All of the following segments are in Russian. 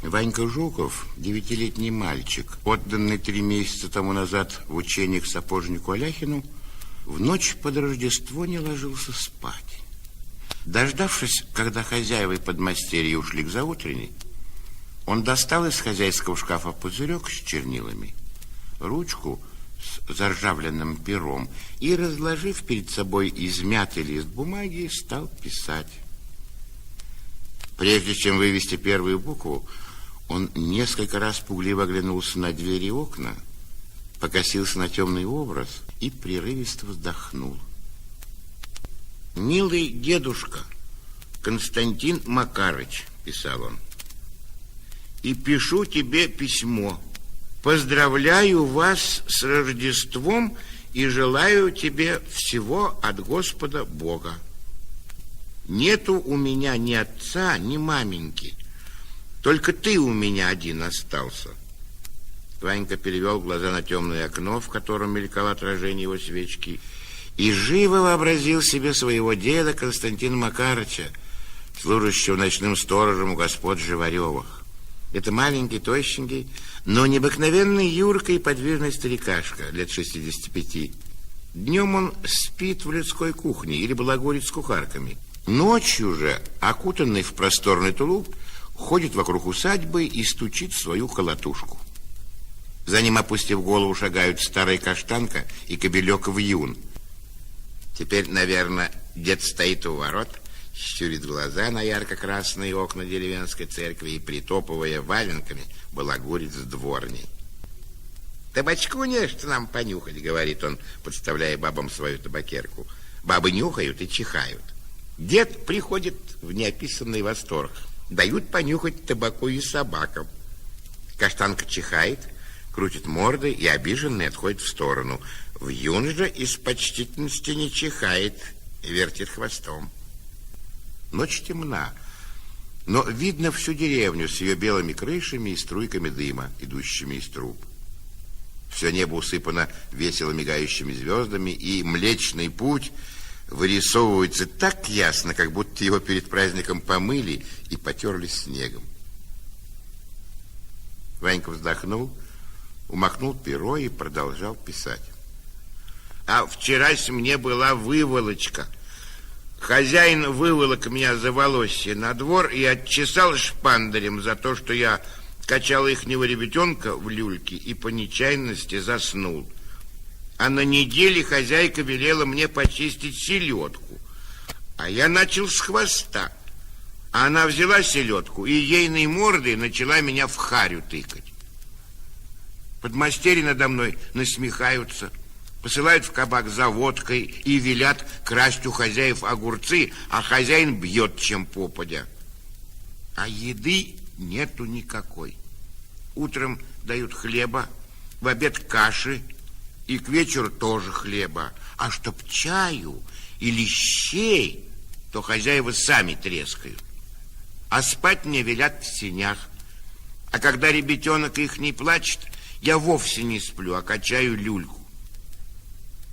Ванька Жуков, 9-летний мальчик, отданный 3 месяца тому назад в учение к сапожнику Аляхину, в ночь под Рождество не ложился спать. Дождавшись, когда хозяева и подмастерья ушли к заутренней, он достал из хозяйского шкафа пузырек с чернилами, ручку с заржавленным пером и, разложив перед собой измятый лист бумаги, стал писать. Прежде чем вывести первую букву, он несколько раз пугливо оглянулся на двери и окна, покосился на темный образ и прерывисто вздохнул. «Милый дедушка Константин Макарыч», — писал он, — «и пишу тебе письмо. Поздравляю вас с Рождеством и желаю тебе всего от Господа Бога. Нету у меня ни отца, ни маменьки. Только ты у меня один остался». Ванька перевел глаза на темное окно, в котором мелькало отражение его свечки, и живо вообразил себе своего деда Константина Макарыча, служащего ночным сторожем у господ Живаревых. Это маленький, тощенький, но необыкновенный Юрка и подвижный старикашка, лет 65. Днем он спит в людской кухне или балагурит с кухарками. Ночью же, окутанный в просторный тулуп, ходит вокруг усадьбы и стучит в свою колотушку. За ним, опустив голову, шагают старая каштанка и кобелек Вьюн. Теперь, наверное, дед стоит у ворот, щурит глаза на ярко-красные окна деревенской церкви и, притопывая валенками, балагурит с дворней. «Табачку нечто нам понюхать», — говорит он, подставляя бабам свою табакерку. Бабы нюхают и чихают. Дед приходит в неописанный восторг. Дают понюхать табаку и собакам. Каштанка чихает, крутит мордой и обиженный отходит в сторону. Вьюн же из почтительности не чихает, вертит хвостом. Ночь темна, но видно всю деревню с ее белыми крышами и струйками дыма, идущими из труб. Все небо усыпано весело мигающими звездами, и Млечный Путь вырисовывается так ясно, как будто его перед праздником помыли и потерли снегом. Ванька вздохнул, умахнул перо и продолжал писать. «А вчерась мне была выволочка. Хозяин выволок меня за волосье на двор и отчесал шпандарем за то, что я качал ихнего ребятенка в люльке и по нечаянности заснул. А на неделе хозяйка велела мне почистить селедку. А я начал с хвоста. А она взяла селедку и ейной мордой начала меня в харю тыкать. Подмастерья надо мной насмехаются, посылают в кабак за водкой и велят красть у хозяев огурцы, а хозяин бьет чем попадя. А еды нету никакой. Утром дают хлеба, в обед каши, и к вечеру тоже хлеба. А чтоб чаю или щей, то хозяева сами трескают. А спать мне велят в сенях. А когда ребятенок их не плачет, я вовсе не сплю, а качаю люльку.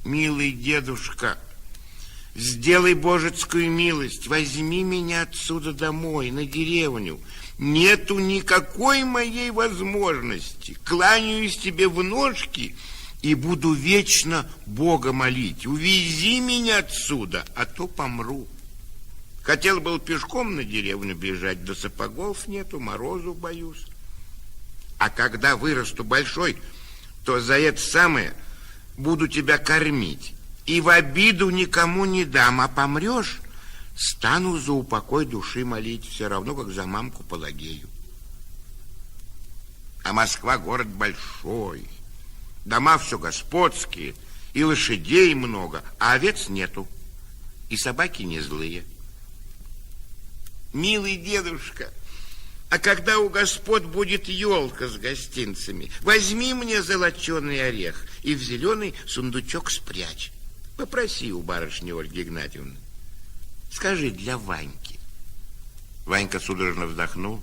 Милый дедушка, сделай божецкую милость, возьми меня отсюда домой, на деревню. Нету никакой моей возможности. Кланяюсь тебе в ножки и буду вечно Бога молить. Увези меня отсюда, а то помру. Хотел был пешком на деревню бежать, да сапогов нету, морозу боюсь. А когда вырасту большой, то за это самое буду тебя кормить. И в обиду никому не дам, а помрешь, стану за упокой души молить, все равно, как за мамку Пелагею. А Москва город большой, дома все господские, и лошадей много, а овец нету, и собаки не злые. Милый дедушка, а когда у господ будет елка с гостинцами, возьми мне золоченый орех и в зеленый сундучок спрячь. Попроси у барышни Ольги Игнатьевны. Скажи, для Ваньки. Ванька судорожно вздохнул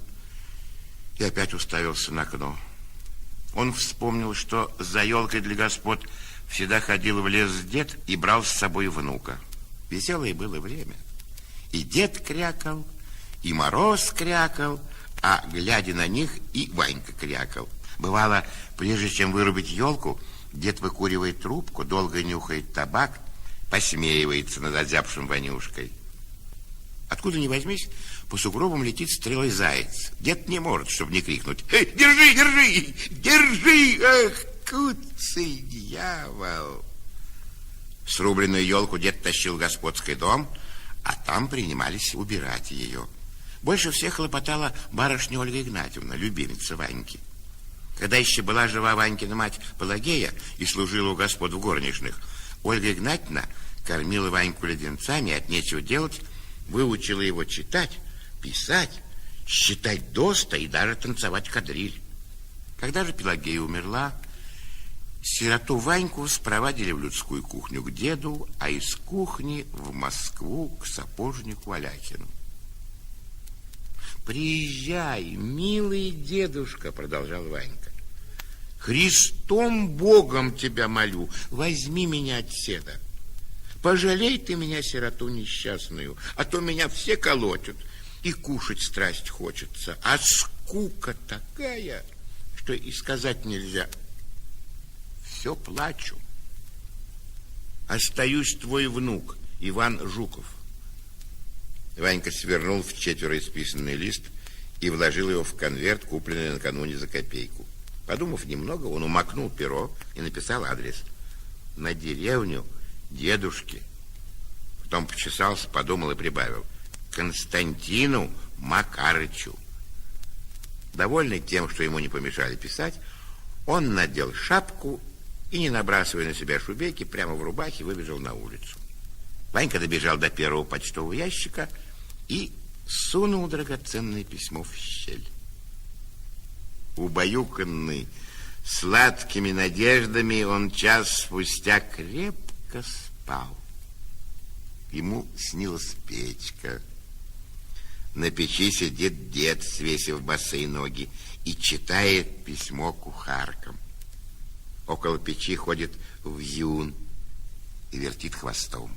и опять уставился на окно. Он вспомнил, что за елкой для господ всегда ходил в лес дед и брал с собой внука. Веселое было время. И дед крякал, и мороз крякал, а глядя на них, и Ванька крякал. Бывало, прежде чем вырубить елку, дед выкуривает трубку, долго нюхает табак, посмеивается над озябшим Ванюшкой. Откуда ни возьмись, по сугробам летит стрелой заяц. Дед не может, чтобы не крикнуть: «Эй, держи, держи, держи! Ах, куцый дьявол!» Срубленную елку дед тащил в господский дом, а там принимались убирать ее. Больше всех хлопотала барышня Ольга Игнатьевна, любимица Ваньки. Когда еще была жива Ванькина мать Пелагея и служила у господ в горничных, Ольга Игнатьевна кормила Ваньку леденцами, от нечего делать выучила его читать, писать, считать доста и даже танцевать кадриль. Когда же Пелагея умерла, сироту Ваньку спровадили в людскую кухню к деду, а из кухни в Москву к сапожнику Аляхину. «Приезжай, милый дедушка», — продолжал Ванька. «Христом Богом тебя молю, возьми меня отседа. Пожалей ты меня, сироту несчастную, а то меня все колотят, и кушать страсть хочется, а скука такая, что и сказать нельзя. Все плачу. Остаюсь твой внук, Иван Жуков». Ванька свернул в четверо исписанный лист и вложил его в конверт, купленный накануне за копейку. Подумав немного, он умакнул перо и написал адрес: на деревню дедушки. Потом почесался, подумал и прибавил: Константину Макарычу. Довольный тем, что ему не помешали писать, он надел шапку и, не набрасывая на себя шубейки, прямо в рубахе выбежал на улицу. Ванька добежал до первого почтового ящика и сунул драгоценное письмо в щель. Убаюканный сладкими надеждами, он час спустя крепко спал. Ему снилась печка. На печи сидит дед, свесив босые ноги, и читает письмо кухаркам. Около печи ходит вьюн и вертит хвостом.